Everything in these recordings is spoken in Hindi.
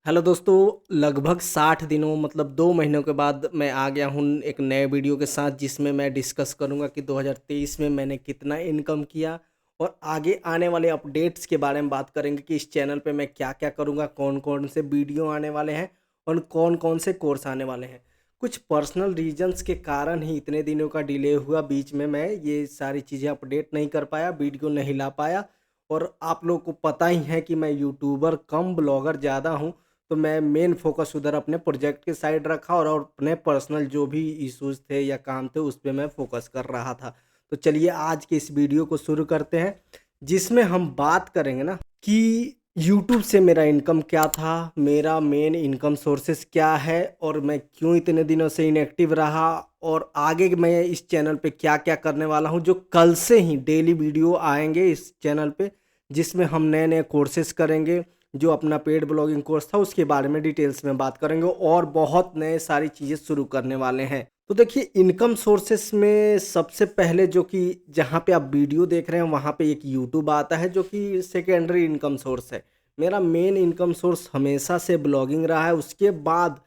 हेलो दोस्तों, लगभग 60 दिनों मतलब 2 महीनों के बाद मैं आ गया हूँ एक नए वीडियो के साथ जिसमें मैं डिस्कस करूँगा कि 2023 में मैंने कितना इनकम किया और आगे आने वाले अपडेट्स के बारे में बात करेंगे कि इस चैनल पे मैं क्या-क्या करूँगा, कौन-कौन से वीडियो आने वाले हैं और कौन-कौन से कोर्स आने वाले हैं। कुछ पर्सनल रीज़न्स के कारण ही इतने दिनों का डिले हुआ, बीच में मैं ये सारी चीज़ें अपडेट नहीं कर पाया, वीडियो नहीं ला पाया और आप लोगों को पता ही है कि मैं यूट्यूबर कम ब्लॉगर ज़्यादा हूँ। तो मैं मेन फ़ोकस उधर अपने प्रोजेक्ट के साइड रखा और अपने पर्सनल जो भी इश्यूज़ थे या काम थे उस पे मैं फ़ोकस कर रहा था। तो चलिए आज के इस वीडियो को शुरू करते हैं, जिसमें हम बात करेंगे ना कि यूट्यूब से मेरा इनकम क्या था, मेरा मेन इनकम सोर्सेज़ क्या है और मैं क्यों इतने दिनों से इनएक्टिव रहा और आगे मैं इस चैनल पे क्या-क्या करने वाला हूँ, जो कल से ही डेली वीडियो आएँगे इस चैनल पे, जिसमें हम नए-नए कोर्सेज़ करेंगे। जो अपना पेड ब्लॉगिंग कोर्स था उसके बारे में डिटेल्स में बात करेंगे और बहुत नए सारी चीज़ें शुरू करने वाले हैं। तो देखिए इनकम सोर्सेस में सबसे पहले जो कि जहाँ पे आप वीडियो देख रहे हैं वहाँ पे एक यूट्यूब आता है जो कि सेकेंडरी इनकम सोर्स है। मेरा मेन इनकम सोर्स हमेशा से ब्लॉगिंग रहा है, उसके बाद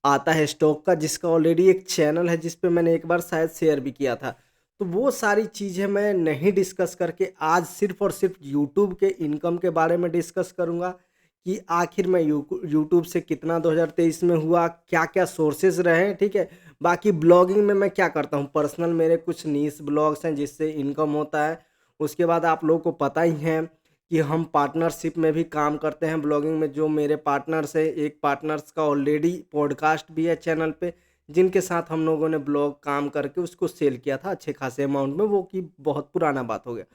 आता है स्टॉक का जिसका ऑलरेडी एक चैनल है जिस पे मैंने एक बार शायद शेयर भी किया था। तो वो सारी चीज़ें मैं नहीं डिस्कस करके आज सिर्फ़ और सिर्फ़ यूट्यूब के इनकम के बारे में डिस्कस करूँगा कि आखिर मैं यूट्यूब से कितना 2023 में हुआ, क्या-क्या सोर्सेज़ रहे, ठीक है? बाकी ब्लॉगिंग में मैं क्या करता हूँ, पर्सनल मेरे कुछ नीश ब्लॉग्स हैं जिससे इनकम होता है। उसके बाद आप लोगों को पता ही है कि हम पार्टनरशिप में भी काम करते हैं ब्लॉगिंग में जो मेरे पार्टनर्स हैं, एक पार्टनर्स का ऑलरेडी पॉडकास्ट भी है चैनल पे, जिनके साथ हम लोगों ने ब्लॉग काम करके उसको सेल किया था अच्छे खासे अमाउंट में, वो कि बहुत पुराना बात हो गया।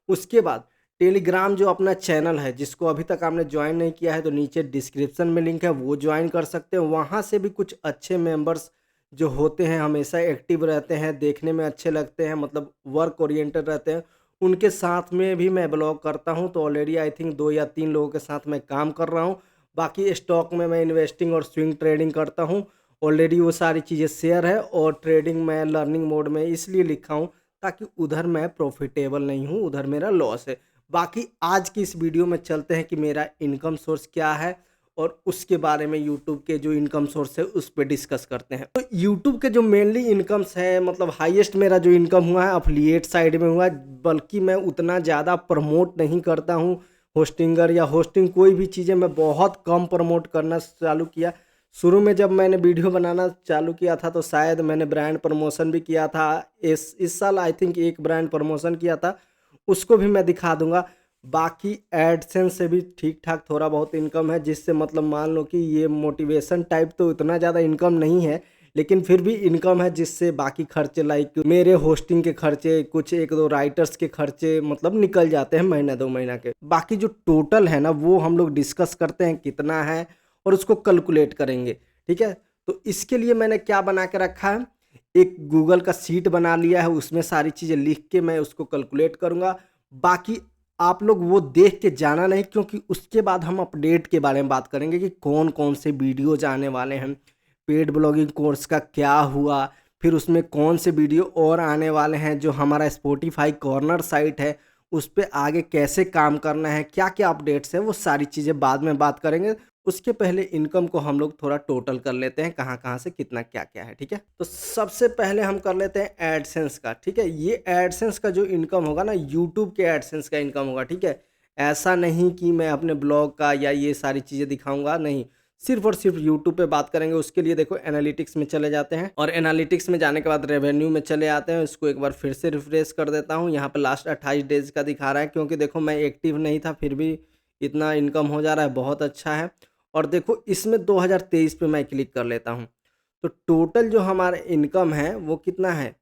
उसके बाद टेलीग्राम जो अपना चैनल है जिसको अभी तक आपने जॉइन नहीं किया है तो नीचे डिस्क्रिप्शन में लिंक है वो जॉइन कर सकते हैं। वहाँ से भी कुछ अच्छे मेंबर्स जो होते हैं हमेशा एक्टिव रहते हैं, देखने में अच्छे लगते हैं, मतलब वर्क ओरिएंटेड रहते हैं। उनके साथ में भी मैं ब्लॉग करता हूँ तो ऑलरेडी आई थिंक 2 या 3 लोगों के साथ मैं काम कर रहा हूँ। बाकी स्टॉक में मैं इन्वेस्टिंग और स्विंग ट्रेडिंग करता हूँ। ऑलरेडी वो सारी चीज़ें शेयर है और ट्रेडिंग मैं लर्निंग मोड में इसलिए लिखा हूँ ताकि उधर मैं प्रॉफिटेबल नहीं हूँ, उधर मेरा लॉस है। बाकी आज की इस वीडियो में चलते हैं कि मेरा इनकम सोर्स क्या है और उसके बारे में यूट्यूब के जो इनकम सोर्स है उस पे डिस्कस करते हैं। तो यूट्यूब के जो मेनली इनकम्स है मतलब हाईएस्ट मेरा जो इनकम हुआ है एफिलिएट साइड में हुआ है, बल्कि मैं उतना ज़्यादा प्रमोट नहीं करता हूँ। होस्टिंगर या होस्टिंग कोई भी चीज़ें मैं बहुत कम प्रमोट करना चालू किया। शुरू में जब मैंने वीडियो बनाना चालू किया था तो शायद मैंने ब्रांड प्रमोशन भी किया था। इस साल आई थिंक एक ब्रांड प्रमोशन किया था, उसको भी मैं दिखा दूँगा। बाकी एडसेंस से भी ठीक-ठाक थोड़ा बहुत इनकम है जिससे मतलब मान लो कि ये मोटिवेशन टाइप तो इतना ज़्यादा इनकम नहीं है, लेकिन फिर भी इनकम है जिससे बाकी खर्चे लाइक मेरे होस्टिंग के खर्चे, कुछ 1-2 राइटर्स के खर्चे मतलब निकल जाते हैं महीना 2 महीना के। बाकी जो टोटल है ना वो हम लोग डिस्कस करते हैं कितना है और उसको कैलकुलेट करेंगे, ठीक है? तो इसके लिए मैंने क्या बना के रखा है, एक गूगल का शीट बना लिया है उसमें सारी चीज़ें लिख के मैं उसको कैलकुलेट करूँगा। बाकी आप लोग वो देख के जाना नहीं क्योंकि उसके बाद हम अपडेट के बारे में बात करेंगे कि कौन-कौन से वीडियोज़ आने वाले हैं। पेड ब्लॉगिंग कोर्स का क्या हुआ, फिर उसमें कौन से वीडियो और आने वाले हैं, जो हमारा स्पॉटिफ़ाई कॉर्नर साइट है, उस पे आगे कैसे काम करना है, क्या-क्या अपडेट्स हैं, वो सारी चीज़ें बाद में बात करेंगे। उसके पहले इनकम को हम लोग थोड़ा टोटल कर लेते हैं, कहाँ-कहाँ से कितना क्या-क्या है, ठीक है? तो सबसे पहले हम कर लेते हैं एडसेंस का, ठीक है? ये एडसेंस का जो इनकम होगा ना, यूट्यूब के एडसेंस का इनकम होगा, ठीक है? ऐसा नहीं कि मैं अपने ब्लॉग का या ये सारी चीज़ें दिखाऊँगा, नहीं। सिर्फ़ और सिर्फ़ यूट्यूब पे बात करेंगे, उसके लिए देखो एनालिटिक्स में चले जाते हैं और एनालिटिक्स में जाने के बाद रेवेन्यू में चले आते हैं। इसको एक बार फिर से रिफ्रेश कर देता हूँ। यहाँ पे लास्ट 28 डेज़ का दिखा रहा है क्योंकि देखो मैं एक्टिव नहीं था, फिर भी इतना इनकम हो जा रहा है, बहुत अच्छा है। और देखो इसमें 2023 पे मैं क्लिक कर लेता हूँ। तो टोटल जो हमारा इनकम है वो कितना है?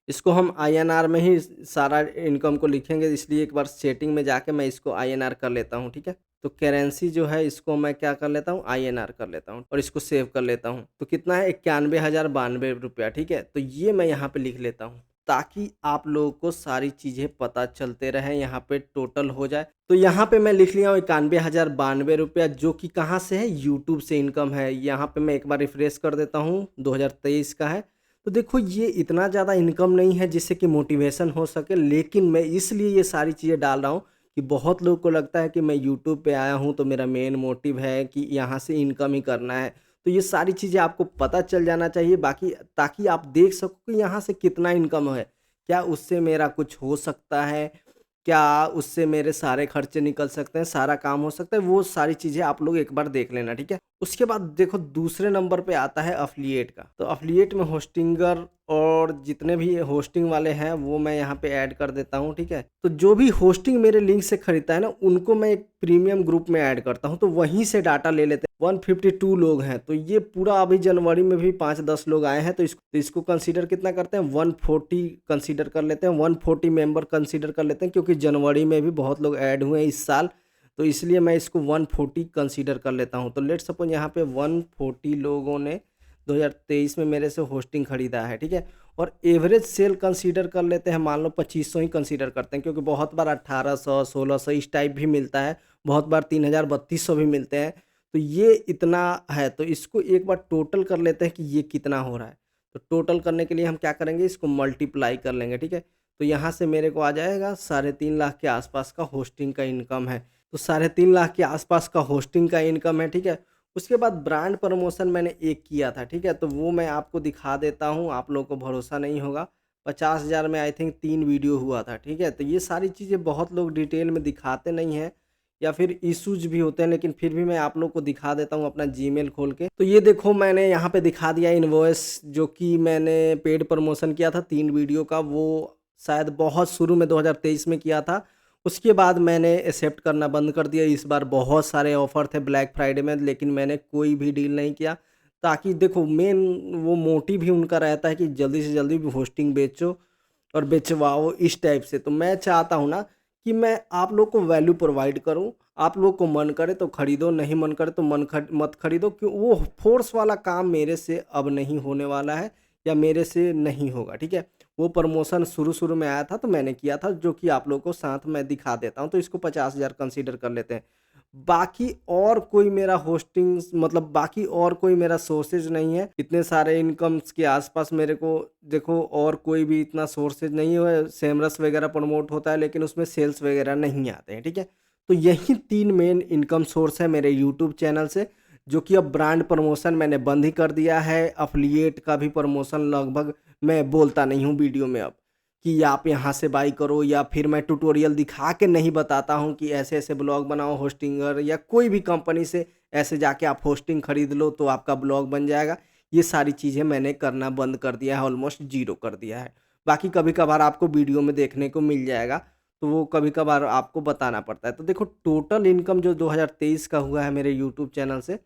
इसको हम आईएनआर में ही सारा इनकम को लिखेंगे, इसलिए एक बार सेटिंग में जाके मैं इसको आईएनआर कर लेता हूँ, ठीक है? तो करेंसी जो है इसको मैं क्या कर लेता हूँ, आईएनआर कर लेता हूँ और इसको सेव कर लेता हूँ। तो कितना है, 91,092 रुपया, ठीक है? तो ये मैं यहाँ पे लिख लेता हूँ ताकि आप लोगों को सारी चीज़ें पता चलते रहें, यहाँ पे टोटल हो जाए। तो यहाँ पे मैं लिख लिया हूँ 91,092 रुपया, जो कि कहाँ से है, यूट्यूब से इनकम है। यहाँ पे मैं एक बार रिफ्रेश कर देता हूँ, 2023 का है। तो देखो ये इतना ज़्यादा इनकम नहीं है जिससे कि मोटिवेशन हो सके, लेकिन मैं इसलिए ये सारी चीज़ें डाल रहा हूँ कि बहुत लोग को लगता है कि मैं यूट्यूब पे आया हूँ तो मेरा मेन मोटिव है कि यहाँ से इनकम ही करना है। तो ये सारी चीज़ें आपको पता चल जाना चाहिए, बाकी ताकि आप देख सको कि यहाँ से कितना इनकम है। क्या उससे मेरा कुछ हो सकता है? क्या उससे मेरे सारे खर्चे निकल सकते हैं, सारा काम हो सकता है? वो सारी चीज़ें आप लोग एक बार देख लेना, ठीक है? उसके बाद देखो दूसरे नंबर पे आता है अफ़िलिएट का। तो अफ़िलिएट में होस्टिंगर और जितने भी होस्टिंग वाले हैं वो मैं यहाँ पे ऐड कर देता हूँ, ठीक है? तो जो भी होस्टिंग मेरे लिंक से खरीदता है ना, उनको मैं एक प्रीमियम ग्रुप में ऐड करता हूँ, तो वहीं से डाटा ले लेते हैं। 152 लोग हैं, तो ये पूरा अभी जनवरी में भी 5-10 लोग आए हैं, तो इसको कंसीडर कितना करते हैं, 140 कंसीडर कर लेते हैं, 140 मेंबर कंसीडर कर लेते हैं, क्योंकि जनवरी में भी बहुत लोग ऐड हुए हैं इस साल, तो इसलिए मैं इसको 140 कंसीडर कर लेता हूँ। तो लेट्स सपोज़ यहाँ पे 140 लोगों ने 2023 में मेरे से होस्टिंग खरीदा है, ठीक है? और एवरेज सेल कंसीडर कर लेते हैं, मान लो 2500 ही कंसीडर करते हैं, क्योंकि बहुत बार 1800, 1600 इस टाइप भी मिलता है, बहुत बार 3000, 3200 भी मिलते हैं। तो ये इतना है, तो इसको एक बार टोटल कर लेते हैं कि ये कितना हो रहा है। तो टोटल करने के लिए हम क्या करेंगे, इसको मल्टीप्लाई कर लेंगे, ठीक है? तो यहाँ से मेरे को आ जाएगा 3.5 लाख के आसपास का होस्टिंग का इनकम है। तो 3.5 लाख के आसपास का होस्टिंग का इनकम है, ठीक है? उसके बाद ब्रांड प्रमोशन मैंने एक किया था, ठीक है? तो वो मैं आपको दिखा देता हूँ, आप लोगों को भरोसा नहीं होगा। 50,000 में आई थिंक 3 वीडियो हुआ था, ठीक है? तो ये सारी चीज़ें बहुत लोग डिटेल में दिखाते नहीं हैं, या फिर इश्यूज़ भी होते हैं, लेकिन फिर भी मैं आप लोग को दिखा देता हूँ अपना जीमेल खोल के। तो ये देखो मैंने यहाँ पे दिखा दिया इनवॉइस, जो कि मैंने पेड प्रमोशन किया था 3 वीडियो का, वो शायद बहुत शुरू में 2023 में किया था। उसके बाद मैंने एक्सेप्ट करना बंद कर दिया। इस बार बहुत सारे ऑफ़र थे ब्लैक फ्राइडे में, लेकिन मैंने कोई भी डील नहीं किया, ताकि देखो मेन वो मोटिव ही उनका रहता है कि जल्दी से जल्दी होस्टिंग बेचो और बेचवाओ इस टाइप से। तो मैं चाहता हूँ ना कि मैं आप लोग को वैल्यू प्रोवाइड करूँ, आप लोग को मन करे तो खरीदो, नहीं मन करे तो मत खरीदो, क्यों वो फ़ोर्स वाला काम मेरे से अब नहीं होने वाला है, या मेरे से नहीं होगा, ठीक है? वो प्रमोशन शुरू-शुरू में आया था तो मैंने किया था, जो कि आप लोगों को साथ में दिखा देता हूँ, तो इसको 50,000 कंसीडर कर लेते हैं। बाकी और कोई मेरा होस्टिंग्स मतलब बाकी और कोई मेरा सोर्सेज़ नहीं है। इतने सारे इनकम्स के आस-पास मेरे को देखो और कोई भी इतना सोर्सेज़ नहीं है। सेमरस वगैरह प्रमोट होता है, लेकिन उसमें सेल्स वगैरह नहीं आते हैं, ठीक है? तो यही 3 मेन इनकम सोर्स है मेरे यूट्यूब चैनल से, जो कि अब ब्रांड प्रमोशन मैंने बंद ही कर दिया है। एफ़िलिएट का भी प्रमोशन लगभग मैं बोलता नहीं हूँ वीडियो में अब, कि आप यहाँ से बाई करो, या फिर मैं ट्यूटोरियल दिखा के नहीं बताता हूँ कि ऐसे-ऐसे ब्लॉग बनाओ होस्टिंगर या कोई भी कंपनी से ऐसे जाके आप होस्टिंग खरीद लो तो आपका ब्लॉग बन जाएगा। ये सारी चीज़ें मैंने करना बंद कर दिया है, ऑलमोस्ट ज़ीरो कर दिया है। बाकी कभी-कभार आपको वीडियो में देखने को मिल जाएगा, तो वो कभी-कभार आपको बताना पड़ता है। तो देखो टोटल इनकम जो 2023 का हुआ है मेरे यूट्यूब चैनल से,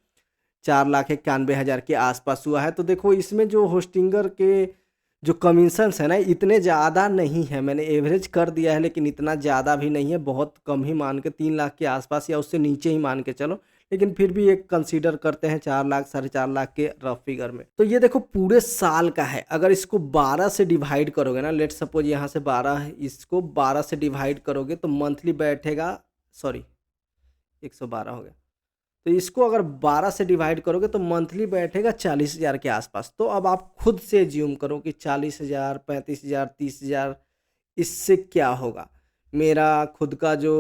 4,91,000 के आसपास हुआ है। तो देखो इसमें जो होस्टिंगर के जो कमीशंस है ना, इतने ज़्यादा नहीं है, मैंने एवरेज कर दिया है, लेकिन इतना ज़्यादा भी नहीं है, बहुत कम ही मान के 3 लाख के आसपास या उससे नीचे ही मान के चलो। लेकिन फिर भी एक कंसीडर करते हैं 4 लाख, साढ़े 4 लाख के रफ फिगर में। तो ये देखो पूरे साल का है, अगर इसको 12 से डिवाइड करोगे ना, लेट्स सपोज़ यहाँ से 12 है, इसको 12 से डिवाइड करोगे तो मंथली बैठेगा, सॉरी 112 हो गया। तो इसको अगर 12 से डिवाइड करोगे तो मंथली बैठेगा 40,000 के आसपास। तो अब आप खुद से अज़्यूम करो कि 40,000, 35,000, 30,000 इससे क्या होगा? मेरा खुद का जो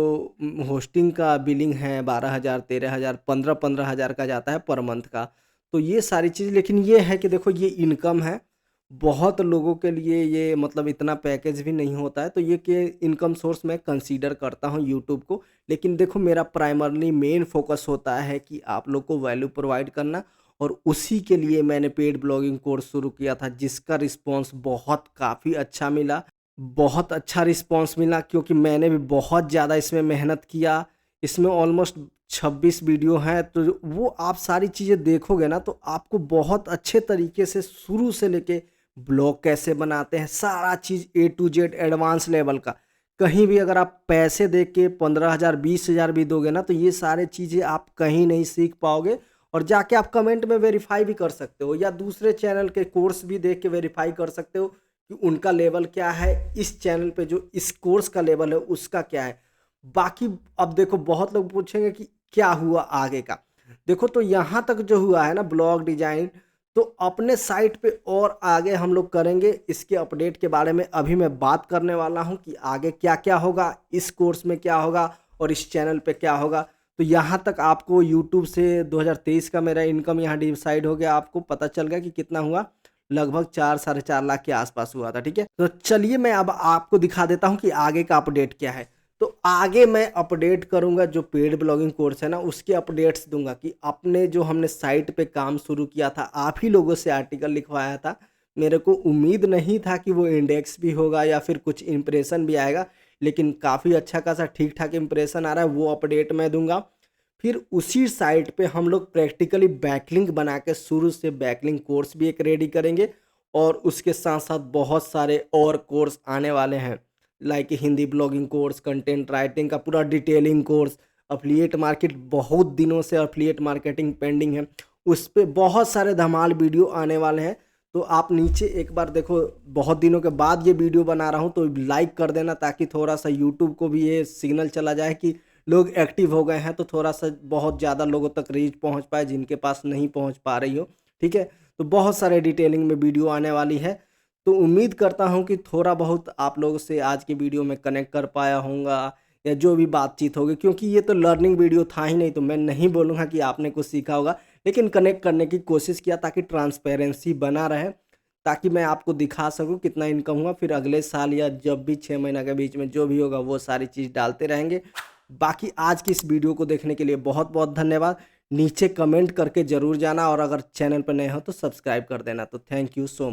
होस्टिंग का बिलिंग है 12,000, 13,000, 15,000 का जाता है पर मंथ का। तो ये सारी चीज़, लेकिन ये है कि देखो ये इनकम है। बहुत लोगों के लिए ये मतलब इतना पैकेज भी नहीं होता है, तो ये कि इनकम सोर्स मैं कंसीडर करता हूँ यूट्यूब को। लेकिन देखो मेरा प्राइमरली मेन फ़ोकस होता है कि आप लोग को वैल्यू प्रोवाइड करना, और उसी के लिए मैंने पेड ब्लॉगिंग कोर्स शुरू किया था, जिसका रिस्पॉन्स बहुत काफ़ी अच्छा मिला। बहुत अच्छा रिस्पॉन्स मिला, क्योंकि मैंने भी बहुत ज़्यादा इसमें मेहनत किया। इसमें ऑलमोस्ट 26 वीडियो हैं, तो वो आप सारी चीज़ें देखोगे ना तो आपको बहुत अच्छे तरीके से शुरू से लेके ब्लॉग कैसे बनाते हैं, सारा चीज़ ए टू जेड एडवांस लेवल का। कहीं भी अगर आप पैसे दे के 15,000 20,000 भी दोगे ना, तो ये सारी चीज़ें आप कहीं नहीं सीख पाओगे, और जाके आप कमेंट में वेरीफ़ाई भी कर सकते हो, या दूसरे चैनल के कोर्स भी देख के वेरीफ़ाई कर सकते हो कि उनका लेवल क्या है, इस चैनल पे जो इस कोर्स का लेवल है उसका क्या है। बाकी अब देखो बहुत लोग पूछेंगे कि क्या हुआ आगे का? देखो तो यहाँ तक जो हुआ है ना ब्लॉग डिज़ाइन, तो अपने साइट पे और आगे हम लोग करेंगे इसके अपडेट के बारे में। अभी मैं बात करने वाला हूँ कि आगे क्या-क्या होगा, इस कोर्स में क्या होगा और इस चैनल पे क्या होगा। तो यहाँ तक आपको यूट्यूब से 2023 का मेरा इनकम यहाँ डिसाइड हो गया, आपको पता चल गया कि कितना हुआ, लगभग 4 साढ़े 4 लाख के आसपास हुआ था, ठीक है। तो चलिए मैं अब आपको दिखा देता हूँ कि आगे का अपडेट क्या है। तो आगे मैं अपडेट करूँगा जो पेड ब्लॉगिंग कोर्स है ना, उसके अपडेट्स दूँगा कि अपने जो हमने साइट पे काम शुरू किया था, आप ही लोगों से आर्टिकल लिखवाया था। मेरे को उम्मीद नहीं था कि वो इंडेक्स भी होगा या फिर कुछ इम्प्रेशन भी आएगा, लेकिन काफ़ी अच्छा खासा ठीक-ठाक इम्प्रेशन आ रहा है, वो अपडेट मैं दूँगा। फिर उसी साइट पे हम लोग प्रैक्टिकली बैकलिंक बना के शुरू से बैकलिंक कोर्स भी एक रेडी करेंगे और उसके साथ-साथ बहुत सारे और कोर्स आने वाले हैं। Like Hindi blogging course, content writing का पूरा डिटेलिंग कोर्स, एफिलिएट मार्केट, बहुत दिनों से एफिलिएट मार्केटिंग पेंडिंग है, उस पे बहुत सारे धमाल वीडियो आने वाले हैं। तो आप नीचे एक बार देखो, बहुत दिनों के बाद ये वीडियो बना रहा हूँ तो लाइक कर देना ताकि थोड़ा-सा यूट्यूब को भी ये सिग्नल चला जाए कि लोग एक्टिव हो गए हैं, तो थोड़ा-सा बहुत ज़्यादा लोगों तक रीच पहुँच पाए जिनके पास नहीं पहुँच पा रही हो, ठीक है? तो बहुत सारे डिटेलिंग में वीडियो आने वाली है। तो उम्मीद करता हूँ कि थोड़ा बहुत आप लोगों से आज की वीडियो में कनेक्ट कर पाया होऊँगा या जो भी बातचीत होगी, क्योंकि ये तो लर्निंग वीडियो था ही नहीं, तो मैं नहीं बोलूँगा कि आपने कुछ सीखा होगा, लेकिन कनेक्ट करने की कोशिश किया ताकि ट्रांसपेरेंसी बना रहे, ताकि मैं आपको दिखा सकूँ कितना इनकम हुआ। फिर अगले साल या जब भी 6 महीना के बीच में जो भी होगा वो सारी चीज़ डालते रहेंगे। बाकी आज की इस वीडियो को देखने के लिए बहुत-बहुत धन्यवाद। नीचे कमेंट करके ज़रूर जाना और अगर चैनल पर नए हो तो सब्सक्राइब कर देना। तो थैंक यू सो मच।